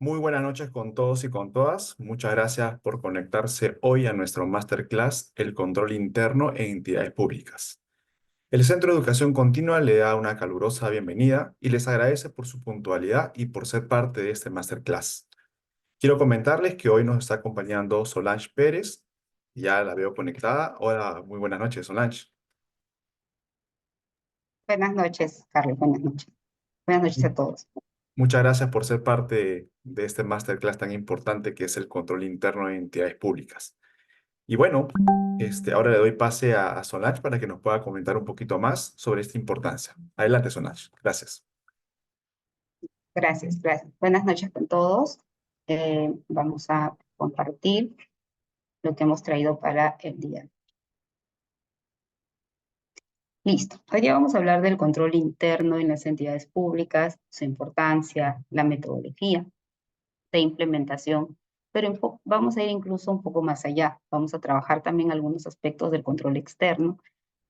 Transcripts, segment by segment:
Muy buenas noches con todos y con todas. Muchas gracias por conectarse hoy a nuestro masterclass El control interno en entidades públicas. El Centro de Educación Continua le da una calurosa bienvenida y les agradece por su puntualidad y por ser parte de este masterclass. Quiero comentarles que hoy nos está acompañando Solange Pérez. Ya la veo conectada. Hola, muy buenas noches, Solange. Buenas noches, Carlos. Buenas noches. Buenas noches a todos. Muchas gracias por ser parte de este masterclass tan importante que es el control interno en entidades públicas. Y bueno, ahora le doy pase a Solange para que nos pueda comentar un poquito más sobre esta importancia. Adelante, Solange. Gracias. Gracias, gracias. Buenas noches con todos. Vamos a compartir lo que hemos traído para el día. Listo. Hoy día vamos a hablar del control interno en las entidades públicas, su importancia, la metodología de implementación, pero vamos a ir incluso un poco más allá. Vamos a trabajar también algunos aspectos del control externo,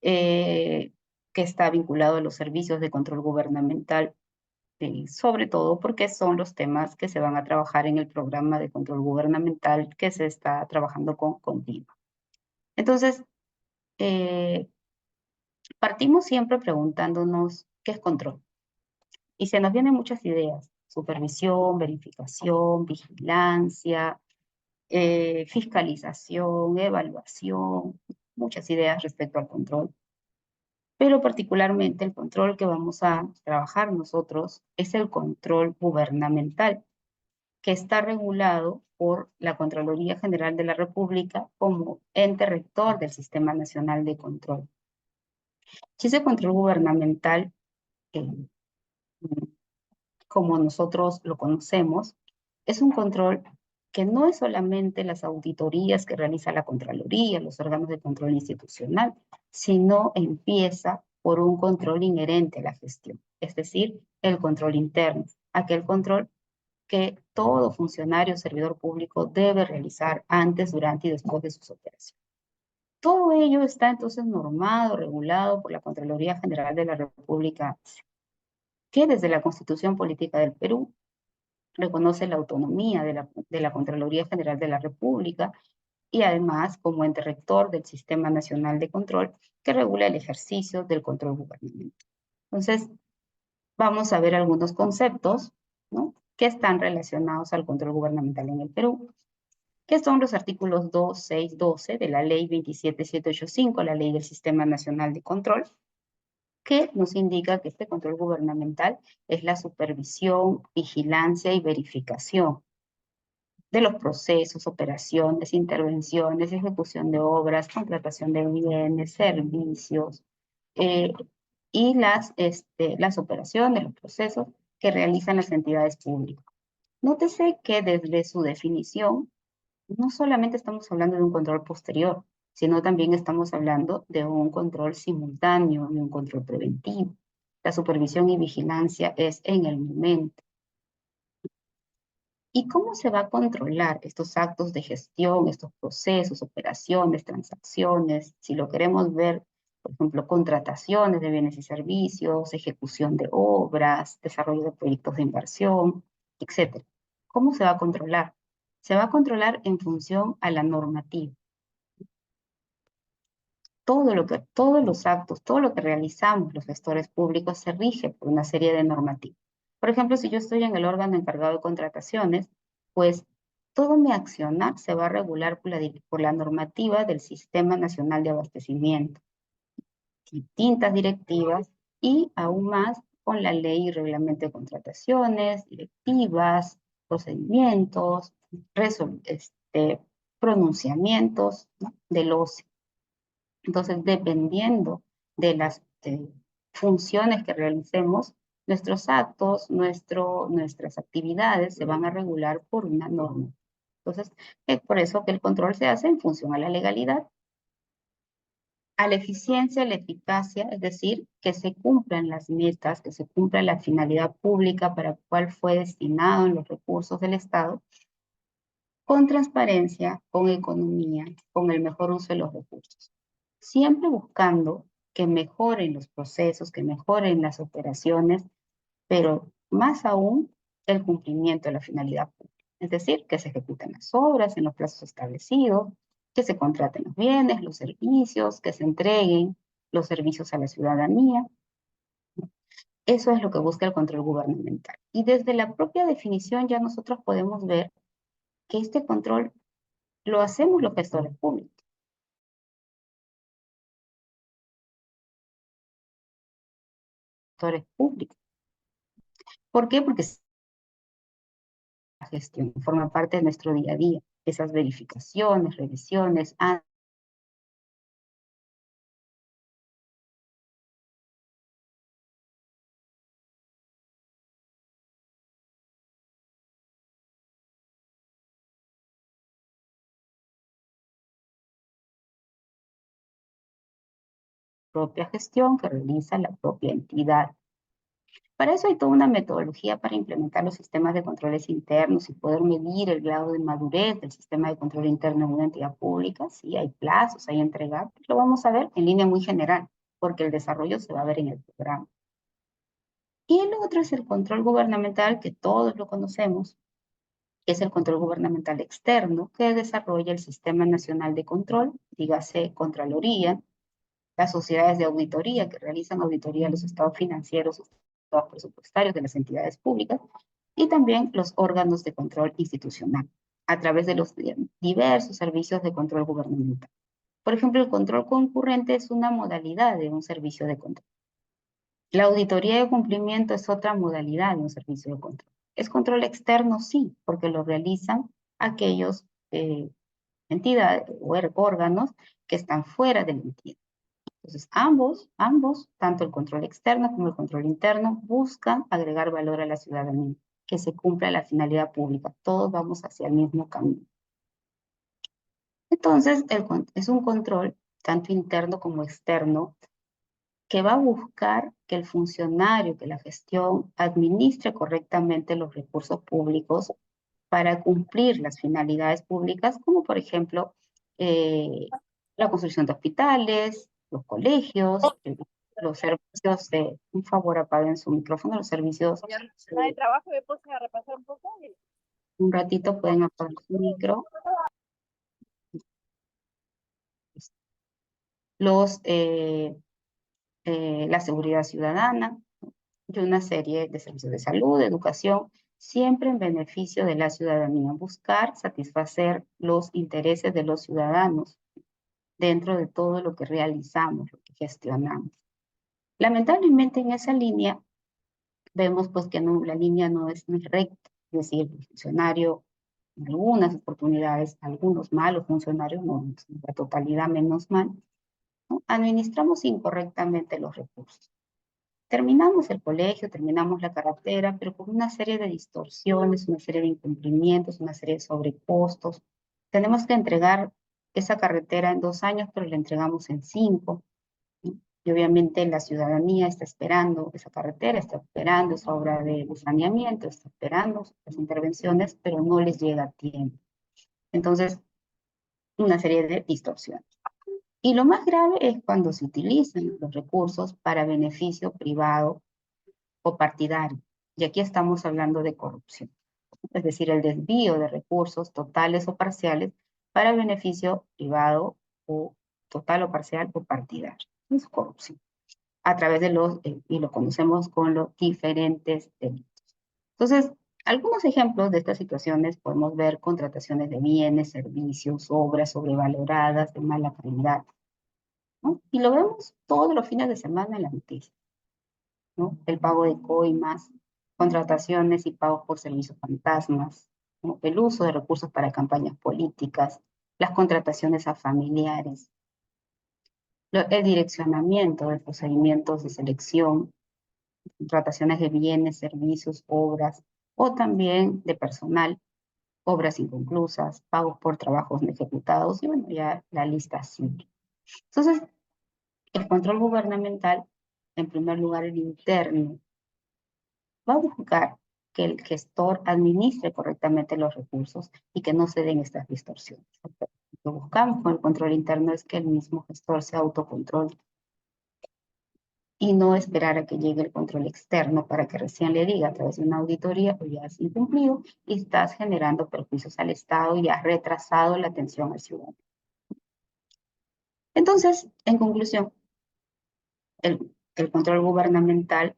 eh, que está vinculado a los servicios de control gubernamental, sobre todo porque son los temas que se van a trabajar en el programa de control gubernamental que se está trabajando con Continua. Entonces, eh, partimos siempre preguntándonos qué es control. Y se nos vienen muchas ideas: supervisión, verificación, vigilancia, fiscalización, evaluación, muchas ideas respecto al control. Pero particularmente el control que vamos a trabajar nosotros es el control gubernamental, que está regulado por la Contraloría General de la República como ente rector del Sistema Nacional de Control. Y ese control gubernamental, eh, como nosotros lo conocemos, es un control que no es solamente las auditorías que realiza la Contraloría, los órganos de control institucional, sino empieza por un control inherente a la gestión, es decir, el control interno, aquel control que todo funcionario o servidor público debe realizar antes, durante y después de sus operaciones. Todo ello está entonces normado, regulado por la Contraloría General de la República, que desde la Constitución Política del Perú reconoce la autonomía de la Contraloría General de la República y además como ente rector del Sistema Nacional de Control que regula el ejercicio del control gubernamental. Entonces, vamos a ver algunos conceptos, ¿no?, que están relacionados al control gubernamental en el Perú, que son los artículos 2, 6, 12 de la Ley 27785, la Ley del Sistema Nacional de Control, que nos indica que este control gubernamental es la supervisión, vigilancia y verificación de los procesos, operaciones, intervenciones, ejecución de obras, contratación de bienes, servicios, eh, y las operaciones, los procesos que realizan las entidades públicas. Nótese que desde su definición, no solamente estamos hablando de un control posterior, sino también estamos hablando de un control simultáneo, de un control preventivo. La supervisión y vigilancia es en el momento. ¿Y cómo se va a controlar estos actos de gestión, estos procesos, operaciones, transacciones? Si lo queremos ver, por ejemplo, contrataciones de bienes y servicios, ejecución de obras, desarrollo de proyectos de inversión, etcétera. ¿Cómo se va a controlar? Se va a controlar en función a la normativa. Todos los actos, todo lo que realizamos los gestores públicos se rige por una serie de normativas. Por ejemplo, si yo estoy en el órgano encargado de contrataciones, pues todo mi accionar se va a regular por la normativa del Sistema Nacional de Abastecimiento, distintas directivas y aún más con la ley y reglamento de contrataciones, directivas, procedimientos, pronunciamientos, ¿no?, del OCE. Entonces, dependiendo de las funciones que realicemos, nuestros actos, nuestras actividades se van a regular por una norma. Entonces, es por eso que el control se hace en función a la legalidad, a la eficiencia, a la eficacia, es decir, que se cumplan las metas, que se cumpla la finalidad pública para la cual fue destinado en los recursos del Estado, con transparencia, con economía, con el mejor uso de los recursos. Siempre buscando que mejoren los procesos, que mejoren las operaciones, pero más aún el cumplimiento de la finalidad pública. Es decir, que se ejecuten las obras en los plazos establecidos, que se contraten los bienes, los servicios, que se entreguen los servicios a la ciudadanía. Eso es lo que busca el control gubernamental. Y desde la propia definición ya nosotros podemos ver que este control lo hacemos los gestores públicos. Gestores públicos. ¿Por qué? Porque la gestión forma parte de nuestro día a día. Esas verificaciones, revisiones, propia gestión que realiza la propia entidad. Para eso hay toda una metodología para implementar los sistemas de controles internos y poder medir el grado de madurez del sistema de control interno en una entidad pública. Sí, hay plazos, hay entregar. Lo vamos a ver en línea muy general, porque el desarrollo se va a ver en el programa. Y el otro es el control gubernamental, que todos lo conocemos, que es el control gubernamental externo, que desarrolla el Sistema Nacional de Control, dígase Contraloría, las sociedades de auditoría que realizan auditoría de los estados financieros, estados presupuestarios de las entidades públicas, y también los órganos de control institucional, a través de los diversos servicios de control gubernamental. Por ejemplo, el control concurrente es una modalidad de un servicio de control. La auditoría de cumplimiento es otra modalidad de un servicio de control. ¿Es control externo? Sí, porque lo realizan aquellos entidades o órganos que están fuera de la entidad. Entonces, ambos, tanto el control externo como el control interno, buscan agregar valor a la ciudadanía, que se cumpla la finalidad pública. Todos vamos hacia el mismo camino. Entonces, es un control, tanto interno como externo, que va a buscar que el funcionario, que la gestión administre correctamente los recursos públicos para cumplir las finalidades públicas, como por ejemplo la construcción de hospitales, los colegios, los servicios de, un favor apaguen su micrófono, los servicios, De trabajo me puse a repasar un poco. un ratito pueden apagar su micro, los, la seguridad ciudadana y una serie de servicios de salud, de educación, siempre en beneficio de la ciudadanía, buscar satisfacer los intereses de los ciudadanos dentro de todo lo que realizamos, lo que gestionamos. Lamentablemente en esa línea vemos pues que no, la línea no es recta, es decir, el funcionario en algunas oportunidades, algunos malos funcionarios, no la totalidad menos mal, ¿no? Administramos incorrectamente los recursos. Terminamos el colegio, terminamos la carretera, pero con una serie de distorsiones, una serie de incumplimientos, una serie de sobrecostos. Tenemos que entregar esa carretera en 2 años, pero la entregamos en 5. ¿No? Y obviamente la ciudadanía está esperando esa carretera, está esperando esa obra de saneamiento, está esperando las intervenciones, pero no les llega a tiempo. Entonces, una serie de distorsiones. Y lo más grave es cuando se utilizan los recursos para beneficio privado o partidario. Y aquí estamos hablando de corrupción, es decir, el desvío de recursos totales o parciales para beneficio privado o total o parcial o partidario. Es corrupción. A través de los, y lo conocemos con los diferentes delitos. Entonces, algunos ejemplos de estas situaciones podemos ver contrataciones de bienes, servicios, obras sobrevaloradas, de mala calidad, ¿no? Y lo vemos todos los fines de semana en la noticia, ¿no? El pago de coimas, contrataciones y pagos por servicios fantasmas, ¿no? El uso de recursos para campañas políticas, las contrataciones a familiares, el direccionamiento de procedimientos de selección, contrataciones de bienes, servicios, obras, o también de personal, obras inconclusas, pagos por trabajos no ejecutados, y bueno, ya la lista sigue. Entonces, el control gubernamental, en primer lugar el interno, va a buscar que el gestor administre correctamente los recursos y que no se den estas distorsiones. Lo que buscamos con el control interno es que el mismo gestor se autocontrole. y no esperar a que llegue el control externo para que recién le diga a través de una auditoría, pues ya has incumplido y estás generando perjuicios al Estado y has retrasado la atención al ciudadano. Entonces, en conclusión, el control gubernamental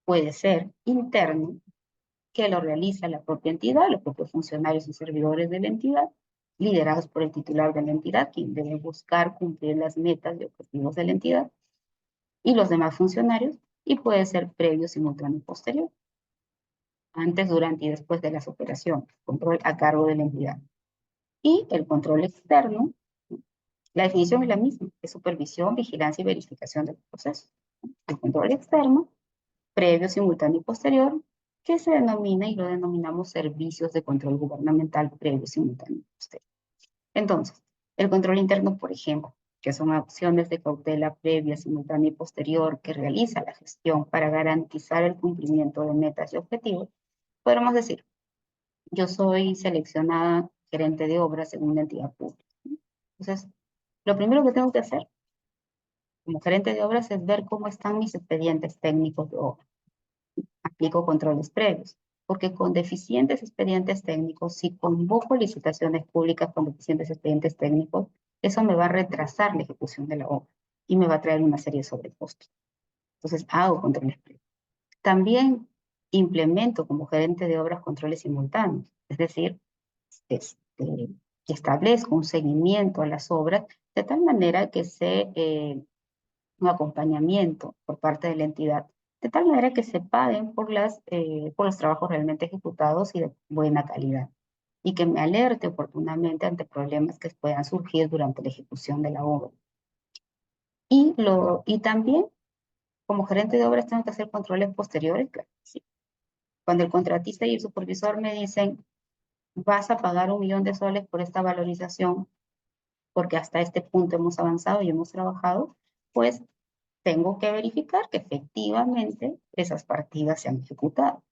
puede ser interno, que lo realiza la propia entidad, los propios funcionarios y servidores de la entidad, liderados por el titular de la entidad, quien debe buscar cumplir las metas y objetivos de la entidad, y los demás funcionarios, y puede ser previo, simultáneo y posterior, antes, durante y después de las operaciones, control a cargo de la entidad. Y el control externo, la definición es la misma, es supervisión, vigilancia y verificación del proceso. El control externo, previo, simultáneo y posterior, que se denomina y lo denominamos servicios de control gubernamental previo, simultáneo y posterior. Entonces, el control interno, por ejemplo, que son acciones de cautela previa, simultánea y posterior que realiza la gestión para garantizar el cumplimiento de metas y objetivos, podemos decir, yo soy seleccionada gerente de obras en una entidad pública. Entonces, lo primero que tengo que hacer como gerente de obras es ver cómo están mis expedientes técnicos de obra. Aplico controles previos, porque con deficientes expedientes técnicos, si convoco licitaciones públicas con deficientes expedientes técnicos, eso me va a retrasar la ejecución de la obra y me va a traer una serie de sobrecostos. Entonces, hago controles previos. También implemento como gerente de obras controles simultáneos, es decir, este, establezco un seguimiento a las obras de tal manera que un acompañamiento por parte de la entidad, de tal manera que se paguen por los trabajos realmente ejecutados y de buena calidad, y que me alerte oportunamente ante problemas que puedan surgir durante la ejecución de la obra. Y también, como gerente de obras, tengo que hacer controles posteriores, claro, sí. Cuando el contratista y el supervisor me dicen, vas a pagar 1.000.000 de soles por esta valorización, porque hasta este punto hemos avanzado y hemos trabajado, pues tengo que verificar que efectivamente esas partidas se han ejecutado.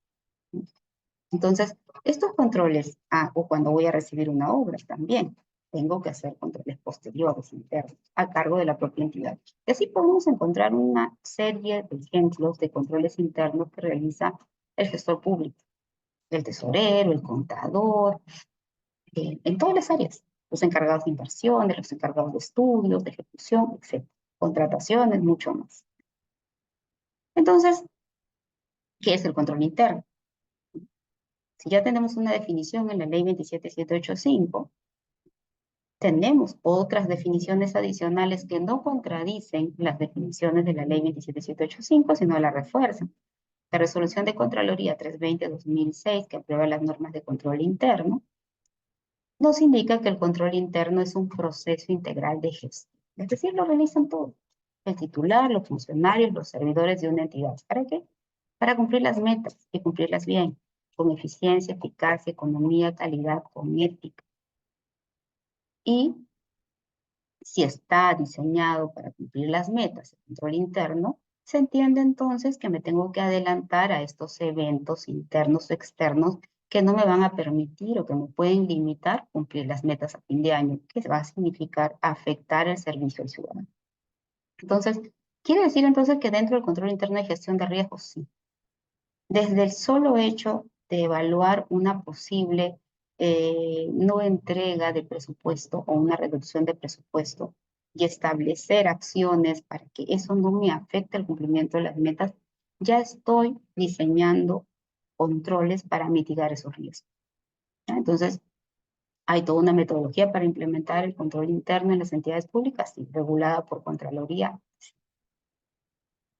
Entonces, estos controles, o cuando voy a recibir una obra también, tengo que hacer controles posteriores, internos, a cargo de la propia entidad. Y así podemos encontrar una serie de ejemplos de controles internos que realiza el gestor público, el tesorero, el contador, en todas las áreas, los encargados de inversiones, los encargados de estudios, de ejecución, etc. Contrataciones, mucho más. Entonces, ¿qué es el control interno? Si ya tenemos una definición en la ley 27785, tenemos otras definiciones adicionales que no contradicen las definiciones de la ley 27785, sino la refuerzan. La resolución de Contraloría 320-2006, que aprueba las normas de control interno, nos indica que el control interno es un proceso integral de gestión. Es decir, lo realizan todos. El titular, los funcionarios, los servidores de una entidad. ¿Para qué? Para cumplir las metas y cumplirlas bien, con eficiencia, eficacia, economía, calidad, con ética. Y si está diseñado para cumplir las metas, el control interno, se entiende entonces que me tengo que adelantar a estos eventos internos o externos que no me van a permitir o que me pueden limitar cumplir las metas a fin de año, que va a significar afectar el servicio al ciudadano. Entonces, ¿quiere decir entonces que dentro del control interno hay gestión de riesgos? Sí. Desde el solo hecho de evaluar una posible no entrega de presupuesto o una reducción de presupuesto y establecer acciones para que eso no me afecte el cumplimiento de las metas, ya estoy diseñando controles para mitigar esos riesgos. ¿Ya? Entonces, hay toda una metodología para implementar el control interno en las entidades públicas, sí, regulada por Contraloría.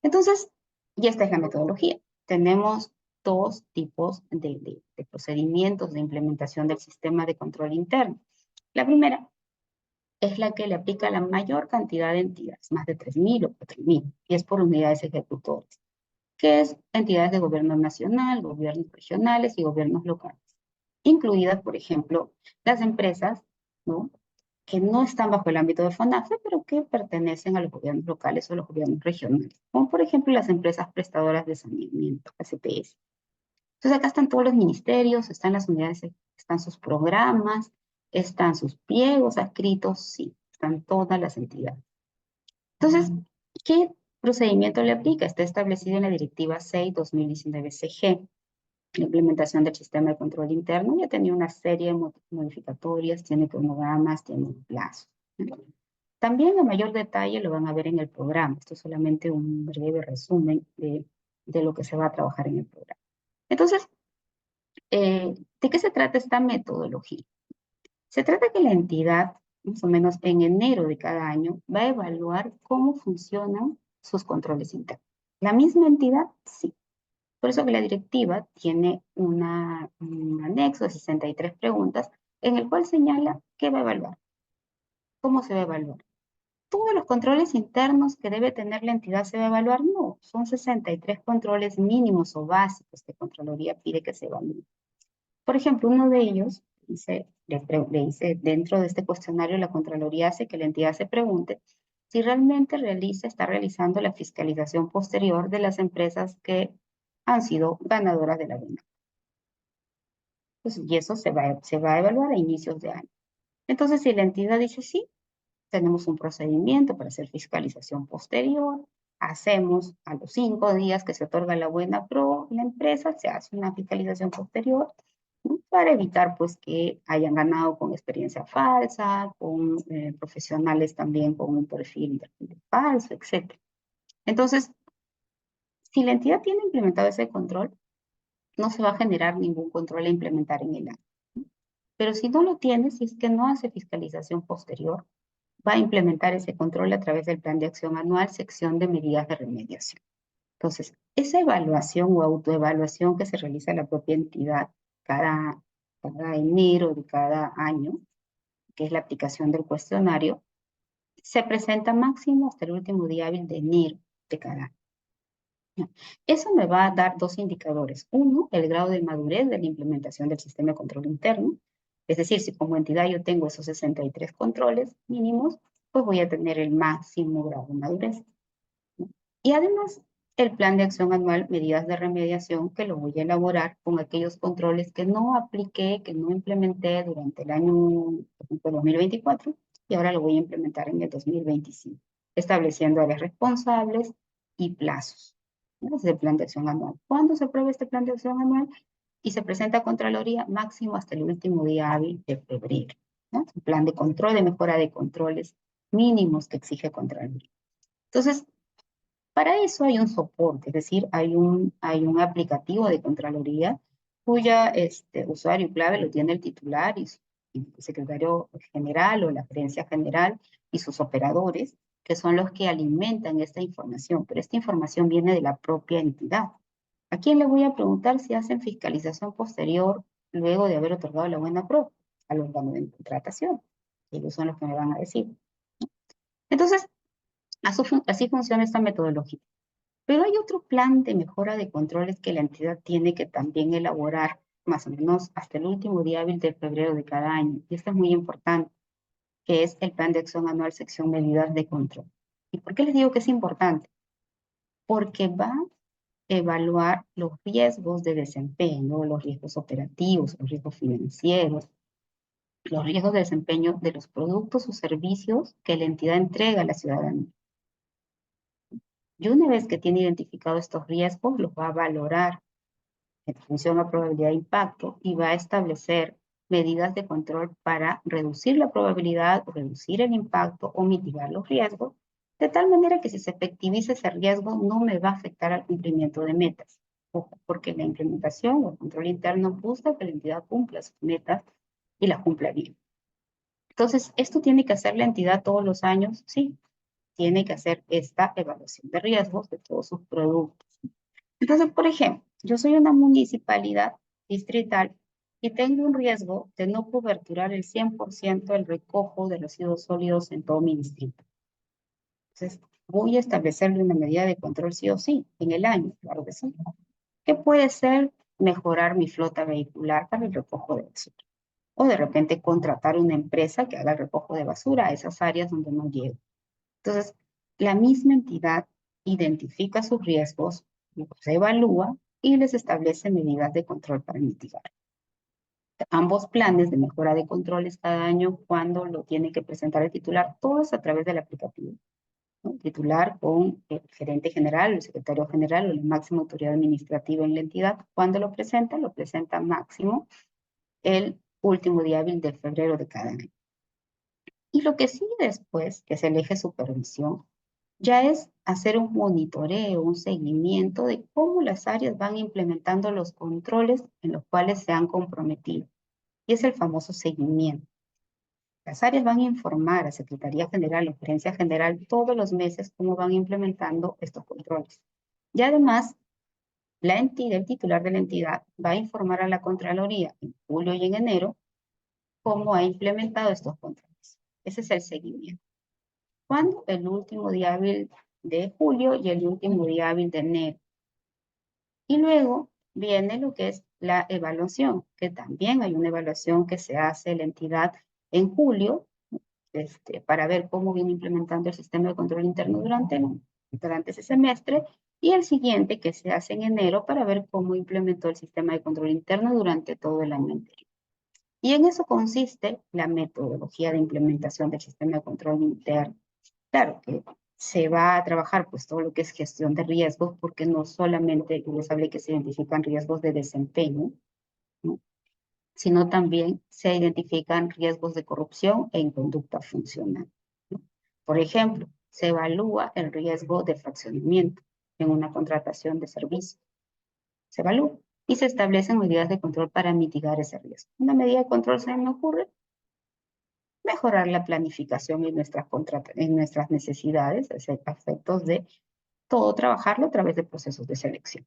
Entonces, ya esta es la metodología. Tenemos dos tipos de procedimientos de implementación del sistema de control interno. La primera es la que le aplica a la mayor cantidad de entidades, más de 3.000 o 4.000, y es por unidades ejecutoras, que es entidades de gobierno nacional, gobiernos regionales y gobiernos locales, incluidas, por ejemplo, las empresas, ¿no?, que no están bajo el ámbito de FONASA, pero que pertenecen a los gobiernos locales o a los gobiernos regionales, como por ejemplo las empresas prestadoras de saneamiento, SPS. Entonces acá están todos los ministerios, están las unidades, están sus programas, están sus pliegos adscritos, sí, están todas las entidades. Entonces, ¿qué Procedimiento le aplica, está establecido en la Directiva 6/2019/CG. La implementación del sistema de control interno ya tenía una serie de modificatorias, tiene cronogramas, tiene plazos. También a mayor detalle lo van a ver en el programa. Esto es solamente un breve resumen de lo que se va a trabajar en el programa. Entonces, ¿de qué se trata esta metodología? Se trata que la entidad, más o menos en enero de cada año, va a evaluar cómo funcionan sus controles internos. ¿La misma entidad? Sí. Por eso que la directiva tiene un anexo de 63 preguntas en el cual señala qué va a evaluar, cómo se va a evaluar. ¿Todos los controles internos que debe tener la entidad se va a evaluar? No, son 63 controles mínimos o básicos que Contraloría pide que se evalúen. Por ejemplo, uno de ellos, le dice, dentro de este cuestionario la Contraloría hace que la entidad se pregunte si realmente está realizando la fiscalización posterior de las empresas que han sido ganadoras de la buena. Pues, y eso se va a evaluar a inicios de año. Entonces, si la entidad dice sí, tenemos un procedimiento para hacer fiscalización posterior, hacemos a los 5 días que se otorga la buena pro, la empresa se hace una fiscalización posterior, ¿no? Para evitar pues que hayan ganado con experiencia falsa, con profesionales también con un perfil falso, etc. Entonces, si la entidad tiene implementado ese control, no se va a generar ningún control a implementar en el año. Pero si no lo tiene, si es que no hace fiscalización posterior, va a implementar ese control a través del plan de acción anual, sección de medidas de remediación. Entonces, esa evaluación o autoevaluación que se realiza en la propia entidad cada enero de cada año, que es la aplicación del cuestionario, se presenta máximo hasta el último día hábil de enero de cada año. Eso me va a dar dos indicadores. Uno, el grado de madurez de la implementación del sistema de control interno. Es decir, si como entidad yo tengo esos 63 controles mínimos, pues voy a tener el máximo grado de madurez. Y además, el plan de acción anual, medidas de remediación, que lo voy a elaborar con aquellos controles que no apliqué, que no implementé durante el año, por ejemplo, 2024, y ahora lo voy a implementar en el 2025, estableciendo áreas responsables y plazos. ¿No? Es el plan de acción anual. ¿Cuándo se aprueba este plan de acción anual? Y se presenta a Contraloría máximo hasta el último día hábil de febrero. ¿No? Es un plan de control, de mejora de controles mínimos que exige Contraloría. Entonces, para eso hay un soporte, es decir, hay un aplicativo de Contraloría cuya usuario y clave lo tiene el titular y el secretario general o la gerencia general y sus operadores, que son los que alimentan esta información, pero esta información viene de la propia entidad. ¿A quién le voy a preguntar si hacen fiscalización posterior luego de haber otorgado la buena pro? Al órgano de contratación. Ellos son los que me van a decir. Entonces, así funciona esta metodología. Pero hay otro plan de mejora de controles que la entidad tiene que también elaborar más o menos hasta el último día hábil de febrero de cada año. Y esto es muy importante, que es el plan de acción anual sección medidas de control. ¿Y por qué les digo que es importante? Porque va a evaluar los riesgos de desempeño, los riesgos operativos, los riesgos financieros, los riesgos de desempeño de los productos o servicios que la entidad entrega a la ciudadanía. Y una vez que tiene identificado estos riesgos, los va a valorar en función a probabilidad de impacto y va a establecer medidas de control para reducir la probabilidad, reducir el impacto o mitigar los riesgos, de tal manera que si se efectiviza ese riesgo no me va a afectar al cumplimiento de metas. Ojo, porque la implementación o el control interno busca que la entidad cumpla sus metas y las cumpla bien. Entonces, ¿esto tiene que hacer la entidad todos los años? Sí, tiene que hacer esta evaluación de riesgos de todos sus productos. Entonces, por ejemplo, yo soy una municipalidad distrital y tengo un riesgo de no coberturar el 100% del recojo de residuos sólidos en todo mi distrito. Entonces, voy a establecerle una medida de control sí o sí en el año, claro que sí. ¿Qué puede ser? Mejorar mi flota vehicular para el recojo de basura. O de repente contratar una empresa que haga el recojo de basura a esas áreas donde no llego. Entonces, la misma entidad identifica sus riesgos, los evalúa y les establece medidas de control para mitigar. Ambos planes de mejora de controles cada año, cuando lo tiene que presentar el titular, todo es a través del aplicativo. ¿no? Titular con el gerente general, el secretario general o la máxima autoridad administrativa en la entidad. Cuando lo presenta máximo el último día hábil de febrero de cada año. Y lo que sigue después, que es el eje supervisión, ya es hacer un monitoreo, un seguimiento de cómo las áreas van implementando los controles en los cuales se han comprometido. Y es el famoso seguimiento. Las áreas van a informar a Secretaría General o Gerencia General todos los meses cómo van implementando estos controles. Y además, la entidad, el titular de la entidad va a informar a la Contraloría en julio y en enero cómo ha implementado estos controles. Ese es el seguimiento. ¿Cuándo? El último día hábil de julio y el último día hábil de enero. Y luego viene lo que es la evaluación, que también hay una evaluación que se hace la entidad en julio, para ver cómo viene implementando el sistema de control interno durante ese semestre, y el siguiente que se hace en enero para ver cómo implementó el sistema de control interno durante todo el año anterior. Y en eso consiste la metodología de implementación del sistema de control interno. Claro que se va a trabajar pues todo lo que es gestión de riesgos, porque no solamente les hablé que se identifican riesgos de desempeño, ¿no? Sino también se identifican riesgos de corrupción e inconducta funcional, ¿no? Por ejemplo, se evalúa el riesgo de fraccionamiento en una contratación de servicio. Se evalúa y se establecen medidas de control para mitigar ese riesgo. Una medida de control se me ocurre mejorar la planificación en nuestras necesidades, a efectos de todo trabajarlo a través de procesos de selección.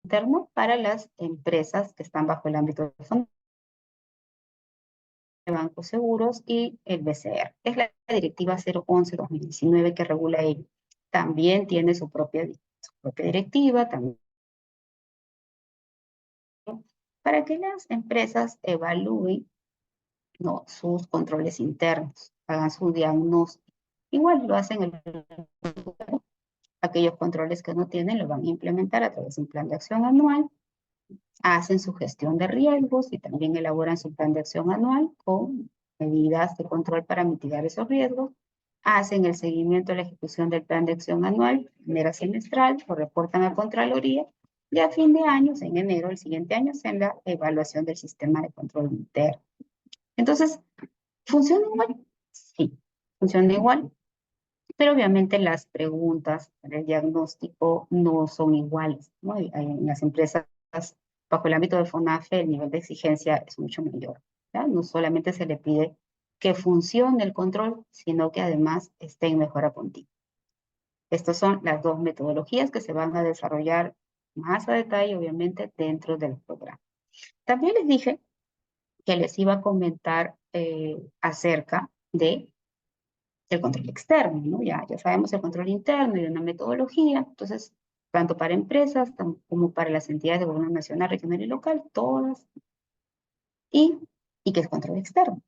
Interno para las empresas que están bajo el ámbito de fondos de bancos seguros y el BCR. Es la directiva 011-2019 que regula ello. También tiene su propia directiva, también para que las empresas evalúen, ¿no?, sus controles internos, hagan su diagnóstico. Igual lo hacen aquellos controles que no tienen, lo van a implementar a través de un plan de acción anual, hacen su gestión de riesgos y también elaboran su plan de acción anual con medidas de control para mitigar esos riesgos, hacen el seguimiento de la ejecución del plan de acción anual de manera semestral, lo reportan a Contraloría y a fin de año, en enero del siguiente año, hacen la evaluación del sistema de control interno. Entonces, ¿funciona igual? Sí, funciona igual, pero obviamente las preguntas para el diagnóstico no son iguales, ¿no? En las empresas bajo el ámbito de FONAFE el nivel de exigencia es mucho mayor, ¿ya? No solamente se le pide que funcione el control, sino que además esté en mejora continua. Estas son las dos metodologías que se van a desarrollar más a detalle, obviamente, dentro del programa. También les dije que les iba a comentar acerca del control externo, ¿no? Ya sabemos el control interno y una metodología, entonces, tanto para empresas como para las entidades de gobierno nacional, regional y local, todas. ¿Y qué es control externo?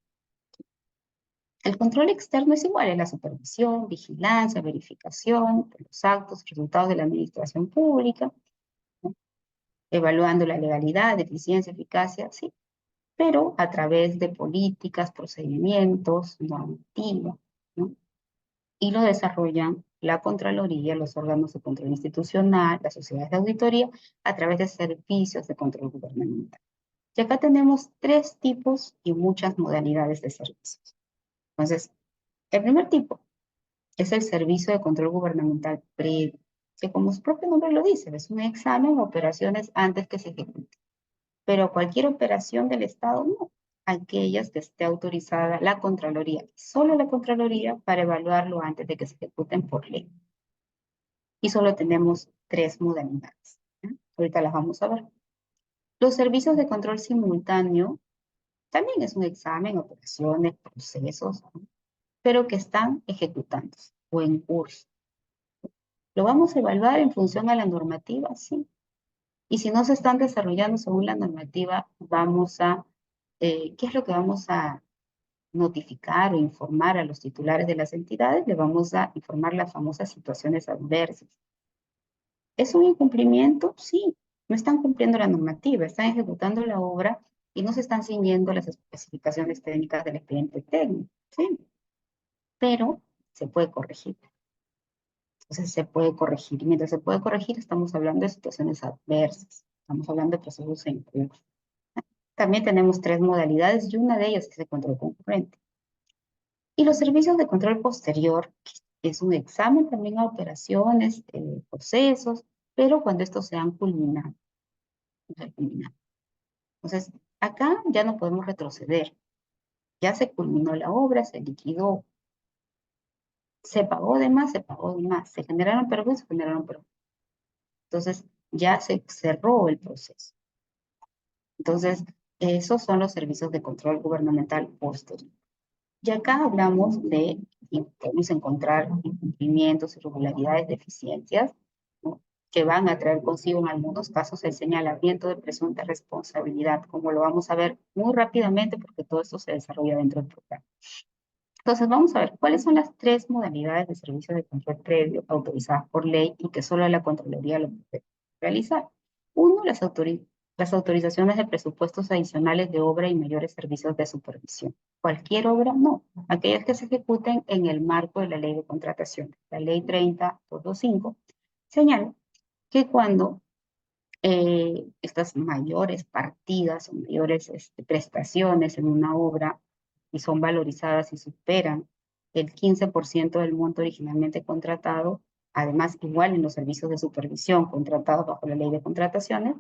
El control externo es igual, es la supervisión, vigilancia, verificación de los actos, resultados de la administración pública, ¿no?, evaluando la legalidad, eficiencia, eficacia, sí, pero a través de políticas, procedimientos, normativas, ¿no? Y lo desarrollan la Contraloría, los órganos de control institucional, las sociedades de auditoría, a través de servicios de control gubernamental. Y acá tenemos 3 tipos y muchas modalidades de servicios. Entonces, el primer tipo es el servicio de control gubernamental previo, que como su propio nombre lo dice, es un examen o operaciones antes que se ejecuten. Pero cualquier operación del Estado no, aquellas que esté autorizada la Contraloría, solo la Contraloría, para evaluarlo antes de que se ejecuten por ley. Y solo tenemos 3 modalidades, ¿eh? Ahorita las vamos a ver. Los servicios de control simultáneo también es un examen, operaciones, procesos, ¿no?, pero que están ejecutándose o en curso. ¿Lo vamos a evaluar en función a la normativa? Sí. Y si no se están desarrollando según la normativa, vamos a, ¿qué es lo que vamos a notificar o informar a los titulares de las entidades? Le vamos a informar las famosas situaciones adversas. ¿Es un incumplimiento? Sí. No están cumpliendo la normativa, están ejecutando la obra y no se están siguiendo las especificaciones técnicas del expediente técnico, ¿sí? Pero se puede corregir. Entonces se puede corregir. Y mientras se puede corregir, estamos hablando de situaciones adversas. Estamos hablando de procesos en curso. También tenemos tres modalidades y una de ellas es el control concurrente. Y los servicios de control posterior, que es un examen también a operaciones, procesos, pero cuando estos se han culminado. Entonces, acá ya no podemos retroceder. Ya se culminó la obra, se liquidó, se pagó de más, se pagó de más, se generaron perjuicios, se generaron perjuicios. Entonces, ya se cerró el proceso. Entonces, esos son los servicios de control gubernamental posterior. Y acá hablamos de, y podemos encontrar incumplimientos, irregularidades, deficiencias, ¿no?, que van a traer consigo en algunos casos el señalamiento de presunta responsabilidad, como lo vamos a ver muy rápidamente porque todo esto se desarrolla dentro del programa. Entonces, vamos a ver cuáles son las tres modalidades de servicio de control previo autorizadas por ley y que solo la Contraloría lo puede realizar. Uno, las autorizaciones de presupuestos adicionales de obra y mayores servicios de supervisión. Cualquier obra, no. Aquellas que se ejecuten en el marco de la ley de contratación. La ley 30.25 señala que cuando estas mayores partidas o mayores prestaciones en una obra y son valorizadas y superan el 15% del monto originalmente contratado, además igual en los servicios de supervisión contratados bajo la ley de contrataciones,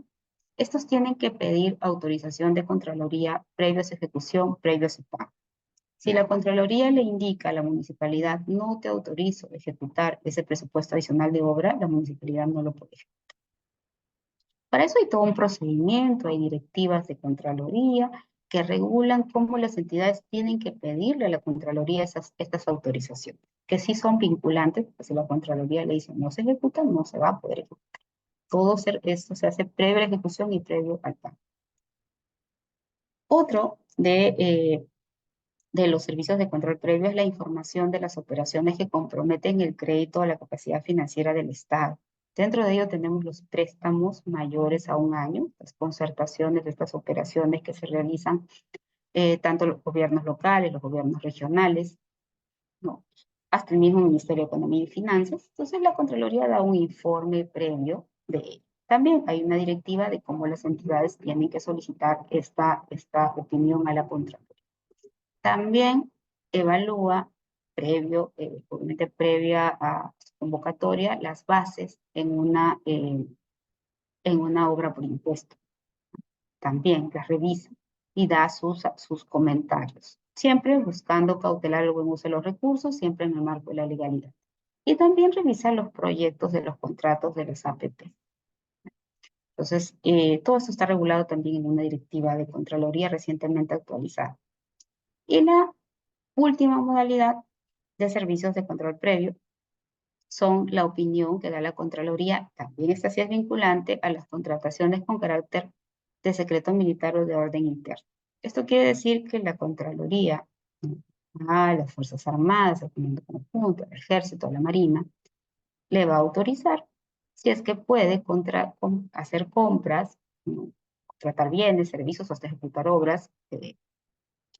estos tienen que pedir autorización de Contraloría previo a su ejecución, previo a su pago. Si la Contraloría le indica a la municipalidad, no te autorizo a ejecutar ese presupuesto adicional de obra, la municipalidad no lo puede ejecutar. Para eso hay todo un procedimiento, hay directivas de Contraloría que regulan cómo las entidades tienen que pedirle a la Contraloría estas autorizaciones, que sí son vinculantes, porque si la Contraloría le dice no se ejecuta, no se va a poder ejecutar. Todo esto se hace previa a la ejecución y previo al pago. Otro de los servicios de control previo es la información de las operaciones que comprometen el crédito a la capacidad financiera del Estado. Dentro de ello tenemos los préstamos mayores a un año, las concertaciones de estas operaciones que se realizan tanto los gobiernos locales, los gobiernos regionales, ¿no?, hasta el mismo Ministerio de Economía y Finanzas. Entonces la Contraloría da un informe previo de ello. También hay una directiva de cómo las entidades tienen que solicitar esta opinión a la Contraloría. También evalúa obviamente previa a su convocatoria, las bases en una obra por impuesto. También las revisa y da sus comentarios, siempre buscando cautelar el buen uso de los recursos, siempre en el marco de la legalidad. Y también revisa los proyectos de los contratos de las APP. Entonces, todo esto está regulado también en una directiva de Contraloría recientemente actualizada. Y la última modalidad de servicios de control previo son la opinión que da la Contraloría, también esta sí es vinculante a las contrataciones con carácter de secreto militar o de orden interno. Esto quiere decir que la Contraloría a las Fuerzas Armadas, al Comando Conjunto, al Ejército, a la Marina, le va a autorizar si es que puede hacer compras, contratar bienes, servicios o hasta ejecutar obras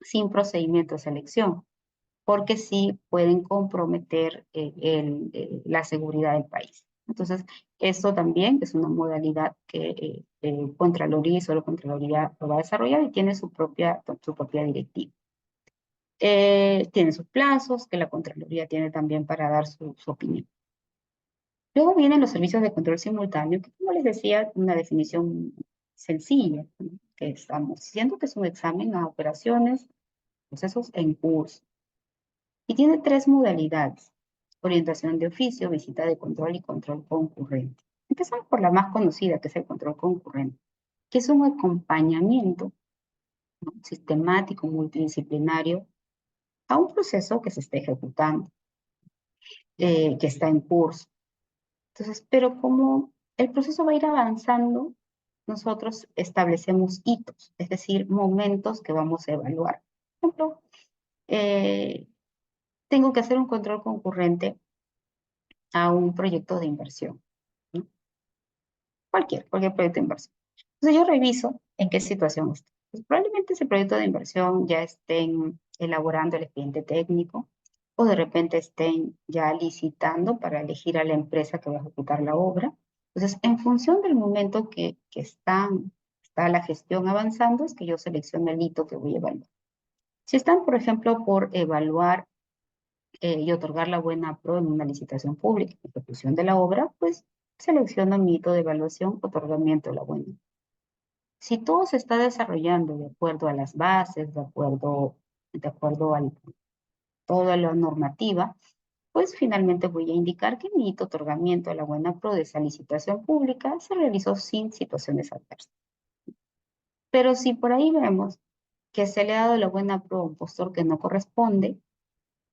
sin procedimiento de selección, porque sí pueden comprometer la seguridad del país. Entonces, esto también es una modalidad que Contraloría y solo Contraloría lo va a desarrollar y tiene su propia directiva. Tiene sus plazos, que la Contraloría tiene también para dar su opinión. Luego vienen los servicios de control simultáneo, que como les decía, una definición sencilla, ¿no?, que estamos diciendo que es un examen a operaciones, procesos en curso. Y tiene tres modalidades: orientación de oficio, visita de control y control concurrente. Empezamos por la más conocida, que es el control concurrente, que es un acompañamiento, ¿no?, sistemático, multidisciplinario a un proceso que se está ejecutando, que está en curso. Entonces, pero como el proceso va a ir avanzando, nosotros establecemos hitos, es decir, momentos que vamos a evaluar. Por ejemplo, tengo que hacer un control concurrente a un proyecto de inversión, ¿no? Cualquier proyecto de inversión. Entonces yo reviso en qué situación está. Pues probablemente ese proyecto de inversión ya estén elaborando el expediente técnico o de repente estén ya licitando para elegir a la empresa que va a ejecutar la obra. Entonces, en función del momento que está la gestión avanzando, es que yo selecciono el hito que voy a evaluar. Si están, por ejemplo, por evaluar y otorgar la buena apro en una licitación pública, ejecución de la obra, pues selecciono mi hito de evaluación, otorgamiento de la buena. Si todo se está desarrollando de acuerdo a las bases, de acuerdo a toda la normativa, pues finalmente voy a indicar que mi hito otorgamiento de la buena pro de esa licitación pública se realizó sin situaciones adversas. Pero si por ahí vemos que se le ha dado la buena pro a un postor que no corresponde,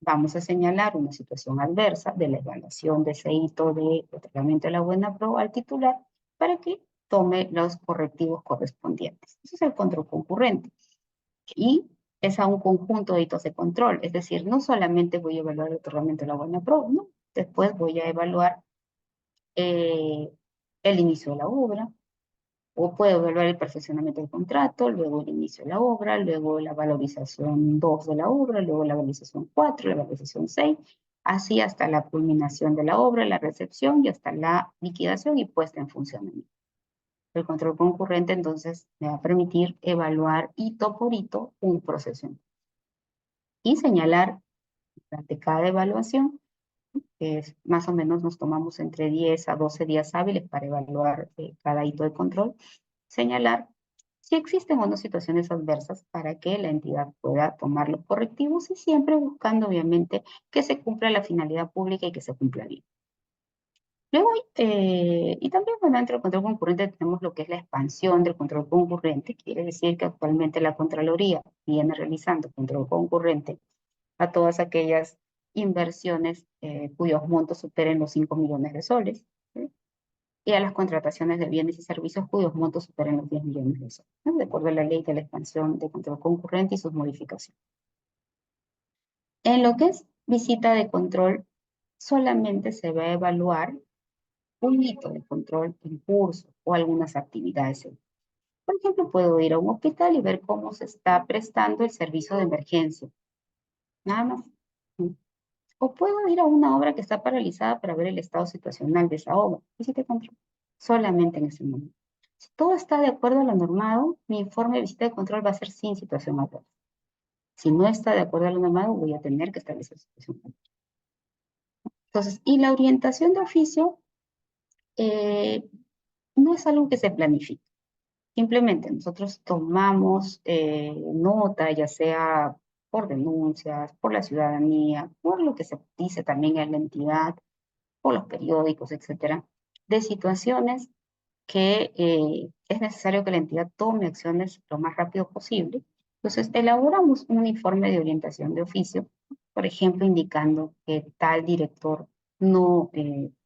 vamos a señalar una situación adversa de la evaluación de ese hito de otorgamiento de la buena pro al titular para que tome los correctivos correspondientes. Eso es el control concurrente. Y es a un conjunto de hitos de control, es decir, no solamente voy a evaluar el otorgamiento de la buena pro, ¿no? Después voy a evaluar el inicio de la obra, o puedo evaluar el perfeccionamiento del contrato, luego el inicio de la obra, luego la valorización 2 de la obra, luego la valorización 4, la valorización 6, así hasta la culminación de la obra, la recepción y hasta la liquidación y puesta en funcionamiento. El control concurrente entonces me va a permitir evaluar hito por hito un proceso y señalar durante cada evaluación, que es más o menos nos tomamos entre 10 a 12 días hábiles para evaluar cada hito de control, señalar si existen o no situaciones adversas para que la entidad pueda tomar los correctivos y siempre buscando obviamente que se cumpla la finalidad pública y que se cumpla bien. Luego, y también bueno, dentro del control concurrente tenemos lo que es la expansión del control concurrente, quiere decir que actualmente la Contraloría viene realizando control concurrente a todas aquellas inversiones cuyos montos superen los 5 millones de soles, ¿sí? Y a las contrataciones de bienes y servicios cuyos montos superen los 10 millones de soles, ¿no? De acuerdo a la ley de la expansión de control concurrente y sus modificaciones. En lo que es visita de control, solamente se va a evaluar un hito de control en curso o algunas actividades. Por ejemplo, puedo ir a un hospital y ver cómo se está prestando el servicio de emergencia. Nada más. O puedo ir a una obra que está paralizada para ver el estado situacional de esa obra. Visita de control. Solamente en ese momento. Si todo está de acuerdo a lo normado, mi informe de visita de control va a ser sin situación adversa. Si no está de acuerdo a lo normado, voy a tener que establecer situación adversa. Entonces, y la orientación de oficio no es algo que se planifique. Simplemente nosotros tomamos nota, ya sea por denuncias, por la ciudadanía, por lo que se dice también en la entidad, por los periódicos, etcétera, de situaciones que es necesario que la entidad tome acciones lo más rápido posible. Entonces, elaboramos un informe de orientación de oficio, por ejemplo, indicando que tal director no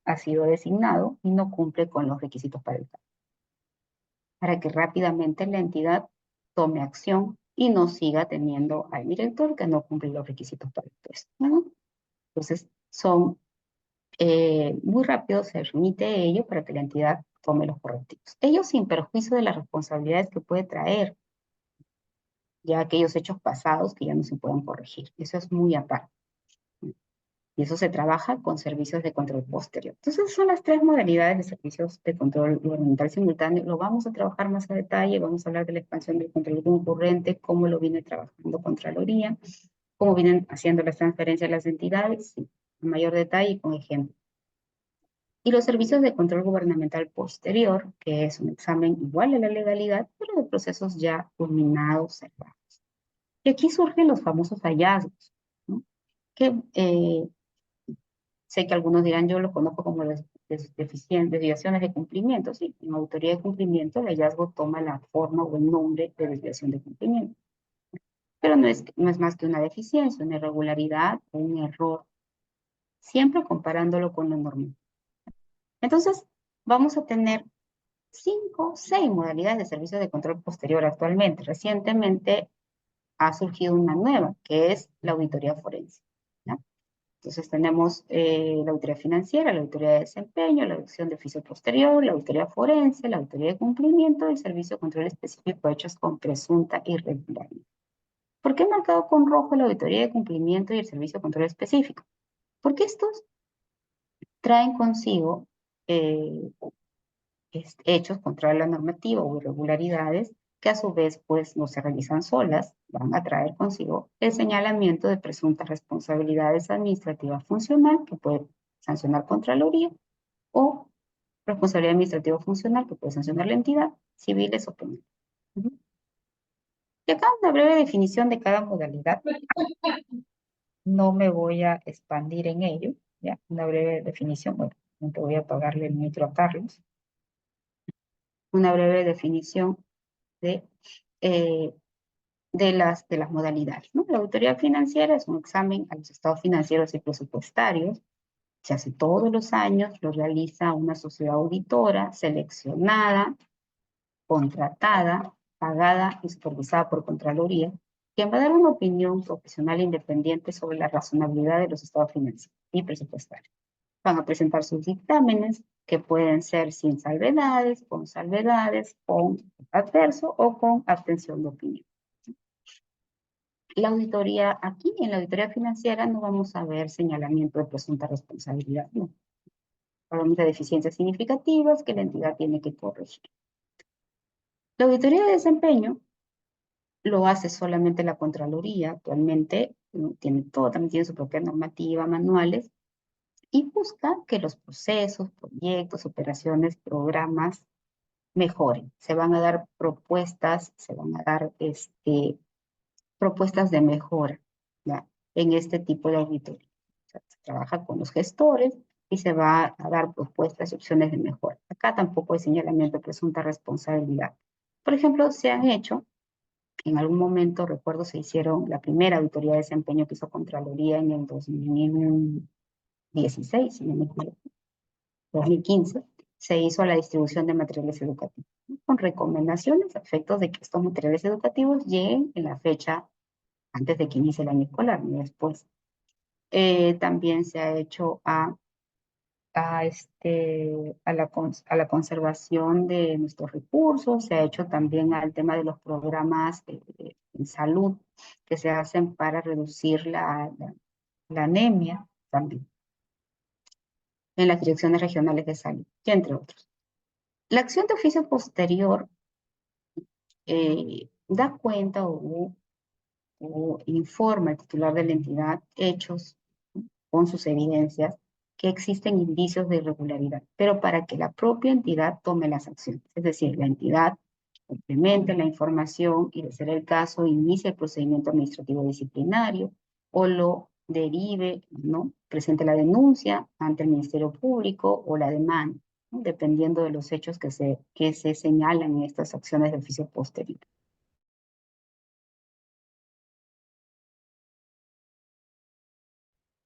ha sido designado y no cumple con los requisitos para el cargo, para que rápidamente la entidad tome acción y no siga teniendo al director que no cumple los requisitos para el puesto, ¿no? Entonces, son muy rápido se remite ello para que la entidad tome los correctivos. Ello sin perjuicio de las responsabilidades que puede traer ya aquellos hechos pasados que ya no se pueden corregir. Eso es muy aparte. Y eso se trabaja con servicios de control posterior. Entonces son las tres modalidades de servicios de control gubernamental simultáneo. Lo vamos a trabajar más a detalle, vamos a hablar de la expansión del control concurrente, cómo lo viene trabajando Contraloría, cómo vienen haciendo las transferencias a las entidades, sí, en mayor detalle y con ejemplos. Y los servicios de control gubernamental posterior, que es un examen igual a la legalidad, pero de procesos ya culminados, cerrados. Y aquí surgen los famosos hallazgos, ¿no? Que sé que algunos dirán, yo lo conozco como desviaciones de cumplimiento. Sí, en autoría de cumplimiento el hallazgo toma la forma o el nombre de desviación de cumplimiento. Pero no es más que una deficiencia, una irregularidad o un error, siempre comparándolo con lo normal. Entonces, vamos a tener 5, 6 modalidades de servicios de control posterior actualmente. Recientemente ha surgido una nueva, que es la auditoría forense, ¿no? Entonces tenemos la auditoría financiera, la auditoría de desempeño, la audición de oficio posterior, la auditoría forense, la auditoría de cumplimiento y el servicio de control específico hechos con presunta irregularidad. ¿Por qué he marcado con rojo la auditoría de cumplimiento y el servicio de control específico? Porque estos traen consigo hechos contra la normativa o irregularidades que a su vez pues no se realizan solas, van a traer consigo el señalamiento de presuntas responsabilidades administrativas funcional que puede sancionar Contraloría o responsabilidad administrativa funcional que puede sancionar la entidad, civiles o penales. Y acá una breve definición de cada modalidad. No me voy a expandir en ello, ¿ya? Una breve definición, bueno, te voy a apagarle el micro a Carlos. Una breve definición de, eh, de las modalidades, ¿no? La auditoría financiera es un examen a los estados financieros y presupuestarios. Se hace todos los años, lo realiza una sociedad auditora seleccionada, contratada, pagada y supervisada por Contraloría, quien va a dar una opinión profesional e independiente sobre la razonabilidad de los estados financieros y presupuestarios. Van a presentar sus dictámenes, que pueden ser sin salvedades, con adverso o con abstención de opinión. La auditoría, aquí en la auditoría financiera no vamos a ver señalamiento de presunta responsabilidad, no. Hablamos de deficiencias significativas que la entidad tiene que corregir. La auditoría de desempeño lo hace solamente la Contraloría, actualmente también tiene su propia normativa, manuales, y busca que los procesos, proyectos, operaciones, programas mejoren. Se van a dar propuestas, se van a dar propuestas de mejora, ¿ya? En este tipo de auditoría. O sea, se trabaja con los gestores y se va a dar propuestas y opciones de mejora. Acá tampoco hay señalamiento de presunta responsabilidad. Por ejemplo, se han hecho, en algún momento, recuerdo, se hicieron la primera auditoría de desempeño que hizo Contraloría en el 2016, si no me equivoco, 2015, se hizo la distribución de materiales educativos, ¿no? Con recomendaciones a efectos de que estos materiales educativos lleguen en la fecha antes de que inicie el año escolar, no después. También se ha hecho a la conservación de nuestros recursos, se ha hecho también al tema de los programas en salud que se hacen para reducir la anemia también en las direcciones regionales de salud, y entre otros. La acción de oficio posterior da cuenta o informa al titular de la entidad hechos con sus evidencias que existen indicios de irregularidad, pero para que la propia entidad tome las acciones. Es decir, la entidad complemente la información y, de ser el caso, inicie el procedimiento administrativo disciplinario o lo derive, ¿no? Presente la denuncia ante el Ministerio Público o la demanda, ¿no? Dependiendo de los hechos que se señalan en estas acciones de oficio posterior.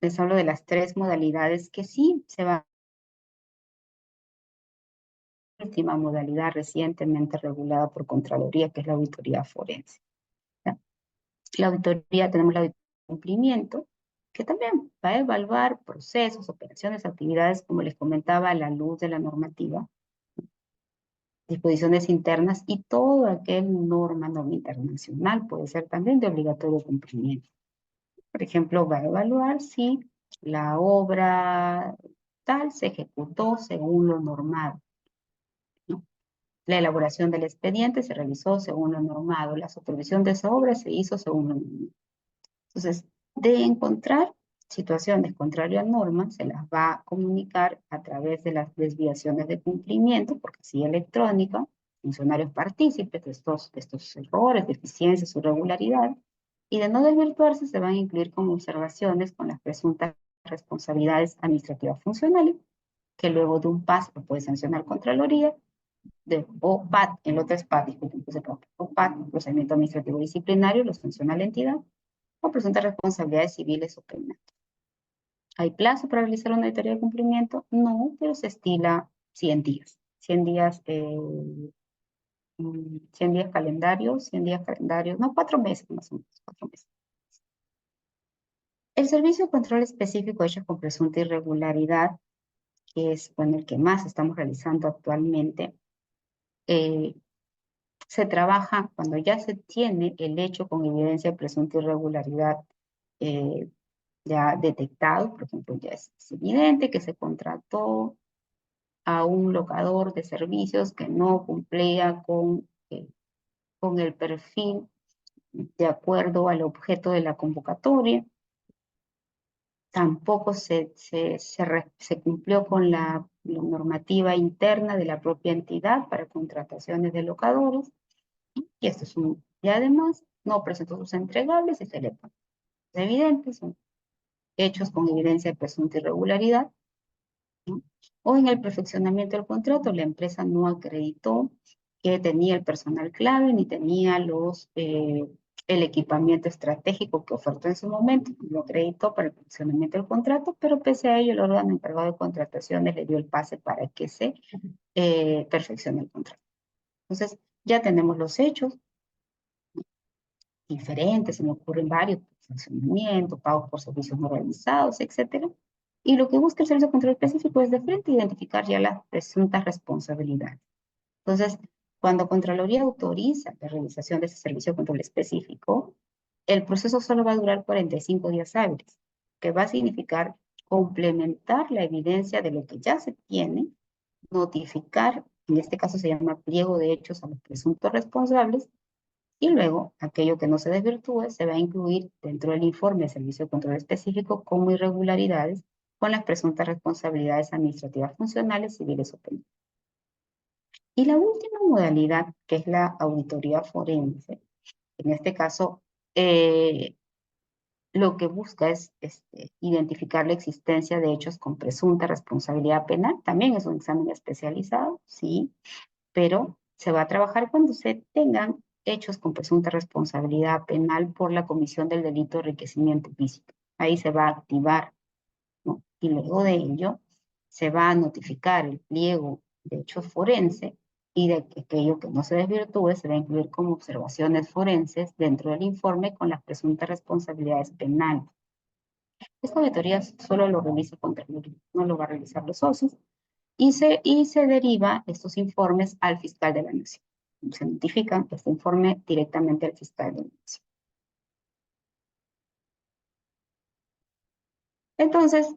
Les hablo de las tres modalidades que sí se van. La última modalidad recientemente regulada por Contraloría, que es la auditoría forense, ¿ya? La auditoría, tenemos la auditoría de cumplimiento, que también va a evaluar procesos, operaciones, actividades, como les comentaba, a la luz de la normativa, disposiciones internas y todo aquel norma internacional puede ser también de obligatorio cumplimiento. Por ejemplo, va a evaluar si la obra tal se ejecutó según lo normado, ¿no? La elaboración del expediente se realizó según lo normado, la supervisión de esa obra se hizo según lo normado. Entonces, de encontrar situaciones contrarias a normas, se las va a comunicar a través de las desviaciones de cumplimiento, porque así electrónica, funcionarios partícipes de estos errores, deficiencias o irregularidades, y de no desvirtuarse se van a incluir como observaciones con las presuntas responsabilidades administrativas funcionales, que luego de un PAS lo puede sancionar Contraloría, o PAT, el otro es PAT, disculpen, o PAT, procedimiento administrativo disciplinario, lo sanciona la entidad, o presuntas responsabilidades civiles o penales. ¿Hay plazo para realizar una auditoría de cumplimiento? No, pero se estila 100 días. 100 días, 100 días calendarios, 100 días calendarios, no, 4 meses más o menos, 4 meses. El servicio de control específico hecho con presunta irregularidad, que es bueno, el que más estamos realizando actualmente, se trabaja cuando ya se tiene el hecho con evidencia de presunta irregularidad eh, ya detectado. Por ejemplo, ya es evidente que se contrató a un locador de servicios que no cumplía con el perfil de acuerdo al objeto de la convocatoria. Tampoco se cumplió con la normativa interna de la propia entidad para contrataciones de locadores. Y esto es y además no presentó sus entregables y se le pone evidentes, son hechos con evidencia de presunta irregularidad, ¿no? O en el perfeccionamiento del contrato, la empresa no acreditó que tenía el personal clave ni tenía el equipamiento estratégico que ofertó en su momento, lo acreditó para el funcionamiento del contrato, pero pese a ello el órgano encargado de contrataciones le dio el pase para que se perfeccione el contrato. Entonces, ya tenemos los hechos diferentes, se me ocurren varios, funcionamiento, pagos por servicios no realizados, etcétera. Y lo que busca el servicio de control específico es de frente identificar ya las presuntas responsabilidades. Entonces, cuando Contraloría autoriza la realización de ese servicio de control específico, el proceso solo va a durar 45 días hábiles, que va a significar complementar la evidencia de lo que ya se tiene, notificar, en este caso se llama pliego de hechos a los presuntos responsables, y luego aquello que no se desvirtúe se va a incluir dentro del informe de servicio de control específico como irregularidades con las presuntas responsabilidades administrativas funcionales, civiles o penales. Y la última modalidad, que es la auditoría forense, en este caso, lo que busca es identificar la existencia de hechos con presunta responsabilidad penal. También es un examen especializado, sí, pero se va a trabajar cuando se tengan hechos con presunta responsabilidad penal por la comisión del delito de enriquecimiento ilícito. Ahí se va a activar, ¿no? Y luego de ello se va a notificar el pliego de hechos forense y de que aquello que no se desvirtúe se va a incluir como observaciones forenses dentro del informe con las presuntas responsabilidades penales. Esta auditoría solo lo realiza Contraloría, no lo va a realizar los socios, y se deriva estos informes al fiscal de la Nación. Se notifican este informe directamente al fiscal de la Nación. Entonces,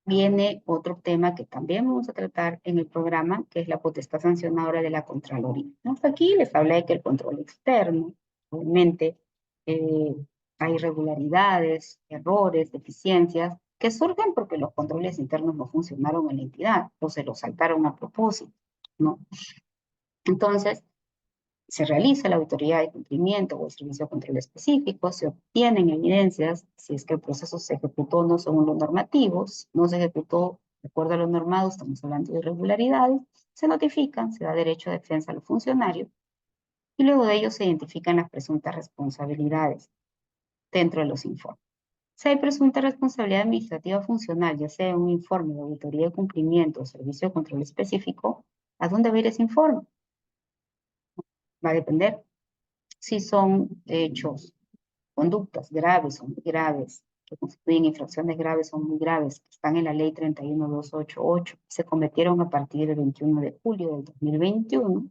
viene otro tema que también vamos a tratar en el programa, que es la potestad sancionadora de la Contraloría. Hasta aquí les hablé de que el control externo, obviamente, eh, hay irregularidades, errores, deficiencias, que surgen porque los controles internos no funcionaron en la entidad o se los saltaron a propósito, ¿no? Entonces, se realiza la auditoría de cumplimiento o el servicio de control específico, se obtienen evidencias si es que el proceso se ejecutó no según los normativos, no se ejecutó de acuerdo a lo normado, estamos hablando de irregularidades, se notifican, se da derecho de defensa a los funcionarios y luego de ello se identifican las presuntas responsabilidades dentro de los informes. Si hay presunta responsabilidad administrativa funcional, ya sea un informe de auditoría de cumplimiento o servicio de control específico, ¿a dónde va a ir ese informe? Va a depender si son hechos, conductas graves o muy graves, que constituyen infracciones graves o muy graves, que están en la ley 31288, se cometieron a partir del 21 de julio del 2021,